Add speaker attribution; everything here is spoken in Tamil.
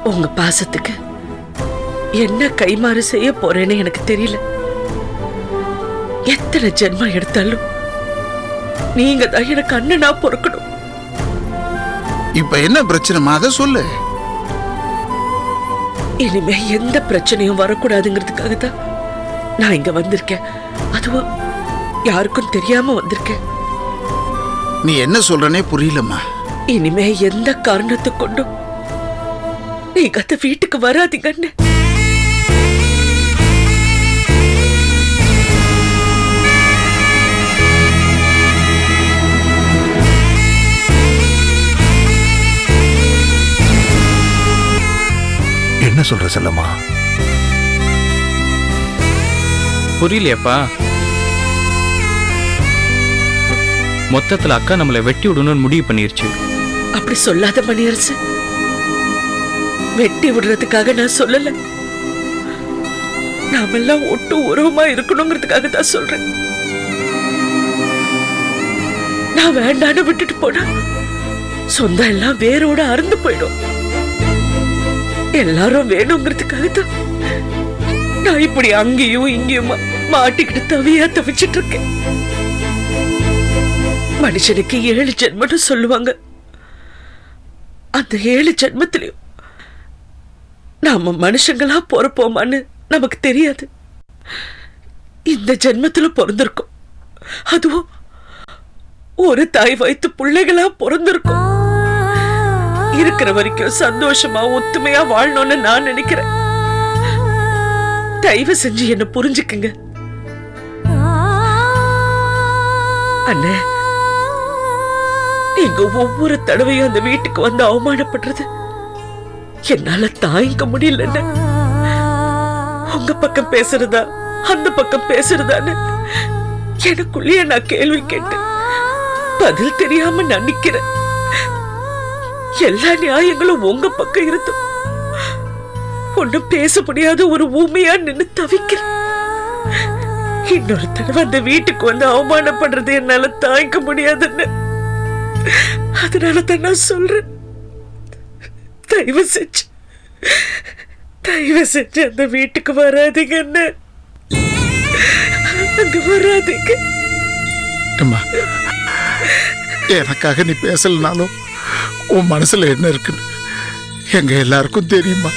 Speaker 1: உங்க பாசத்துக்கு என்ன கைமாறு செய்ய போறேன்னு எனக்கு தெரியல. எத்தனை ஜென்மம் எடுத்தாலும் நீங்க தான் எனக்கு அண்ணனா பொறுக்கணும்.
Speaker 2: இப்ப என்ன பிரச்சனைமா அதை சொல்லு.
Speaker 1: இனிமே எந்த பிரச்சனையும் வரக்கூடாதுங்கிறதுக்காக தான் நான் இங்க வந்திருக்கேன். அதுவும் யாருக்கும் தெரியாம வந்திருக்கேன்.
Speaker 2: நீ என்ன சொல்றனே புரியலம்மா.
Speaker 1: இனிமே எந்த காரணத்தை கொண்டும் நீங்க அந்த வீட்டுக்கு வராதீங்கன்னு.
Speaker 3: என்ன சொல்ற செல்லம்மா?
Speaker 4: புரியலையப்பா. மொத்தத்துல அக்கா நம்மளை வெட்டி விடணும்னு முடிவு பண்ணிருச்சு.
Speaker 1: அப்படி சொல்லாத மணியரசு. வெட்டி விடுறதுக்காக நான் சொல்லல. நாமெல்லாம் ஒட்டு உறவுமா இருக்கணுங்கிறதுக்காக தான் சொல்றேன். நான் வேண்டான்னு விட்டுட்டு போனா சொந்தம் எல்லாம் வேரோட அறுந்து போயிடும். எல்லாரும் வேணுங்கிறதுக்காக தான் நான் இப்படி அங்கேயும் இங்கேயுமா மாட்டிக்கிட்டு தவியா தவிச்சிட்டு இருக்கேன். மனுஷனுக்கு 7 ஜென்மம்னு சொல்லுவாங்க. அந்த 7 ஜென்மத்திலையும் நாம மனுஷங்களா பொறப்போமான்னு நமக்கு தெரியாது. இந்த ஜென்மத்துல பிறந்திருக்கும். அதுவும் ஒரு தாய் வயித்து பிள்ளைகளா பிறந்திருக்கும். இருக்கிற வரைக்கும் சந்தோஷமா ஒத்துமையா வாழணும்னு நான் நினைக்கிறேன். தயவு செஞ்சு என்ன புரிஞ்சுக்குங்க அண்ணே. நீங்க ஒவ்வொரு தடவையும் அந்த வீட்டுக்கு வந்து அவமானப்படுறது என்னால தாங்கிக்க முடியல. உங்க பக்கம் பேசுறதா அந்த பக்கம் பேசுறதான்னு எனக்குள்ளேயே நான் கேள்வி கேட்டு பதில் தெரியாம நான் நிக்கிறேன். எல்லா நியாயங்களும் உங்க பக்கம் இருந்தும் ஒன்னும் பேச முடியாத ஒரு ஊமையா நின்னு தவிக்கிறேன். இன்னொரு தடவை அந்த வீட்டுக்கு வந்து அவமானப்படுறது என்னால தாங்கிக்க முடியாதுன்னு. அதனால தான் நான் சொல்றேன், தயவு செஞ்சு அந்த வீட்டுக்கு வராதீங்கன்னு. அங்க வராதீங்க.
Speaker 2: எனக்காக நீ பேசலனாலும் உன் மனசுல என்ன இருக்குன்னு எங்க எல்லாருக்கும் தெரியுமா?